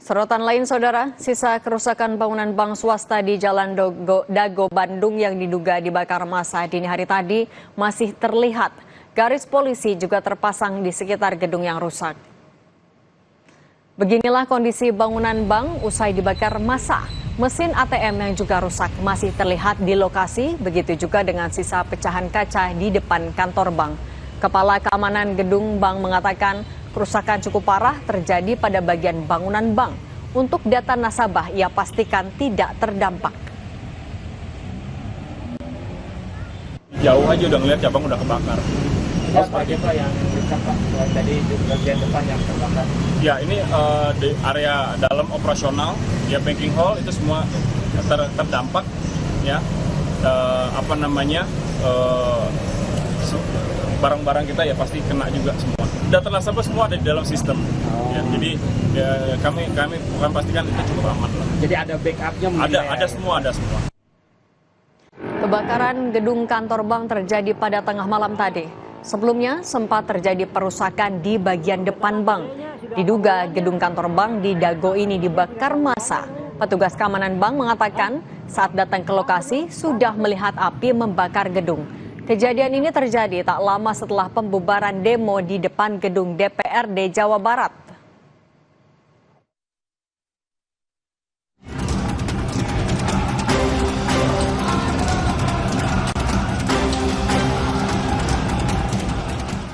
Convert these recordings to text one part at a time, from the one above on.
Sorotan lain, Saudara, sisa kerusakan bangunan bank swasta di Jalan Dago, Bandung yang diduga dibakar massa dini hari tadi masih terlihat. Garis polisi juga terpasang di sekitar gedung yang rusak. Beginilah kondisi bangunan bank usai dibakar massa. Mesin ATM yang juga rusak masih terlihat di lokasi, begitu juga dengan sisa pecahan kaca di depan kantor bank. Kepala Keamanan Gedung Bank mengatakan kerusakan cukup parah terjadi pada bagian bangunan bank. Untuk data nasabah, ia pastikan tidak terdampak. Jauh aja udah ngeliat cabang udah kebakar. Terus bagian apa yang rusak Pak? Tadi bagian depan yang terbakar. Ya, ini di area dalam operasional, ya banking hall itu semua terdampak, ya. Barang-barang kita ya pasti kena juga semua. Data nasabah semua ada di dalam sistem. Ya, jadi ya, kami bukan pastikan itu cukup aman. Jadi ada backupnya? Ada semua. Kebakaran gedung kantor bank terjadi pada tengah malam tadi. Sebelumnya sempat terjadi perusakan di bagian depan bank. Diduga gedung kantor bank di Dago ini dibakar massa. Petugas keamanan bank mengatakan saat datang ke lokasi sudah melihat api membakar gedung. Kejadian ini terjadi tak lama setelah pembubaran demo di depan gedung DPRD Jawa Barat.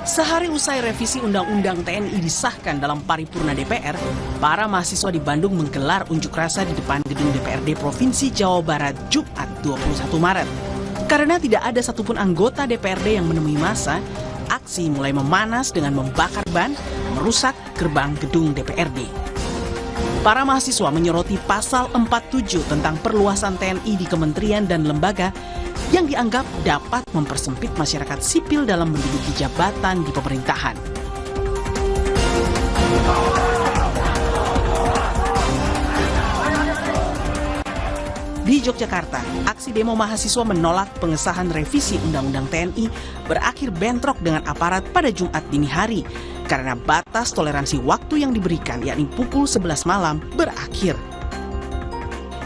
Sehari usai revisi Undang-Undang TNI disahkan dalam paripurna DPR, para mahasiswa di Bandung menggelar unjuk rasa di depan gedung DPRD Provinsi Jawa Barat Jumat 21 Maret. Karena tidak ada satupun anggota DPRD yang menemui massa, aksi mulai memanas dengan membakar ban, merusak gerbang gedung DPRD. Para mahasiswa menyoroti pasal 47 tentang perluasan TNI di kementerian dan lembaga yang dianggap dapat mempersempit masyarakat sipil dalam menduduki jabatan di pemerintahan. Di Yogyakarta, aksi demo mahasiswa menolak pengesahan revisi Undang-Undang TNI berakhir bentrok dengan aparat pada Jumat dini hari karena batas toleransi waktu yang diberikan, yakni pukul 11 malam, berakhir.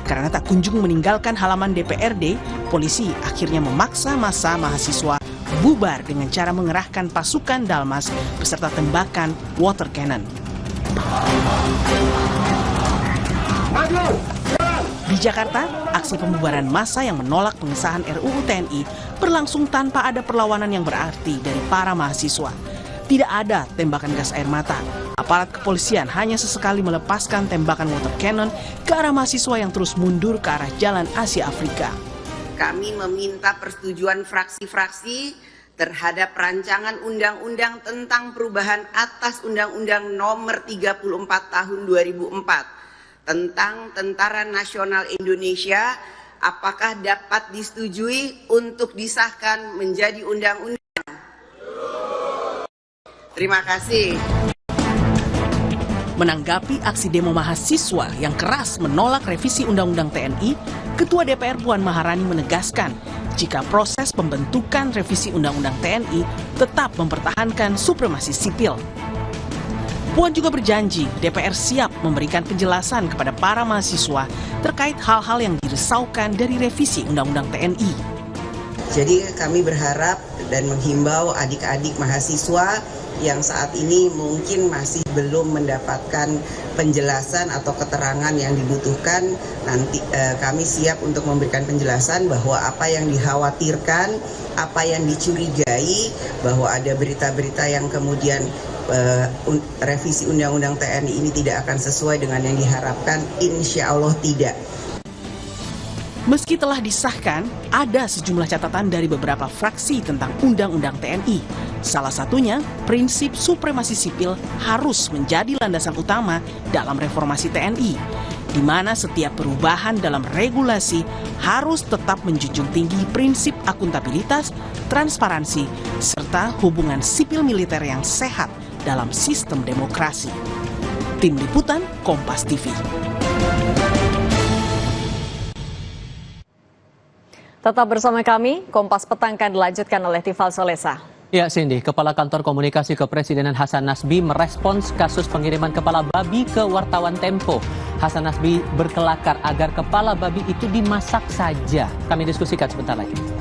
Karena tak kunjung meninggalkan halaman DPRD, polisi akhirnya memaksa massa mahasiswa bubar dengan cara mengerahkan pasukan Dalmas beserta tembakan water cannon. Di Jakarta, aksi pembubaran massa yang menolak pengesahan RUU TNI berlangsung tanpa ada perlawanan yang berarti dari para mahasiswa. Tidak ada tembakan gas air mata. Aparat kepolisian hanya sesekali melepaskan tembakan water cannon ke arah mahasiswa yang terus mundur ke arah Jalan Asia Afrika. Kami meminta persetujuan fraksi-fraksi terhadap rancangan undang-undang tentang perubahan atas Undang-Undang Nomor 34 Tahun 2004 tentang Tentara Nasional Indonesia, apakah dapat disetujui untuk disahkan menjadi undang-undang? Terima kasih. Menanggapi aksi demo mahasiswa yang keras menolak revisi Undang-Undang TNI, Ketua DPR Puan Maharani menegaskan jika proses pembentukan revisi Undang-Undang TNI tetap mempertahankan supremasi sipil. Puan juga berjanji DPR siap memberikan penjelasan kepada para mahasiswa terkait hal-hal yang dirisaukan dari revisi Undang-Undang TNI. Jadi kami berharap dan menghimbau adik-adik mahasiswa yang saat ini mungkin masih belum mendapatkan penjelasan atau keterangan yang dibutuhkan, nanti kami siap untuk memberikan penjelasan bahwa apa yang dikhawatirkan, apa yang dicurigai, bahwa ada berita-berita yang kemudian revisi Undang-Undang TNI ini tidak akan sesuai dengan yang diharapkan, insya Allah tidak. Meski telah disahkan, ada sejumlah catatan dari beberapa fraksi tentang Undang-Undang TNI. Salah satunya, prinsip supremasi sipil harus menjadi landasan utama dalam reformasi TNI, di mana setiap perubahan dalam regulasi harus tetap menjunjung tinggi prinsip akuntabilitas, transparansi, serta hubungan sipil militer yang sehat dalam sistem demokrasi. Tim Liputan Kompas TV. Tetap bersama kami, Kompas Petang akan dilanjutkan oleh Tifal Solesa. Ya, Cindy, Kepala Kantor Komunikasi Kepresidenan Hasan Nasbi merespons kasus pengiriman kepala babi ke wartawan Tempo. Hasan Nasbi berkelakar agar kepala babi itu dimasak saja. Kami diskusikan sebentar lagi.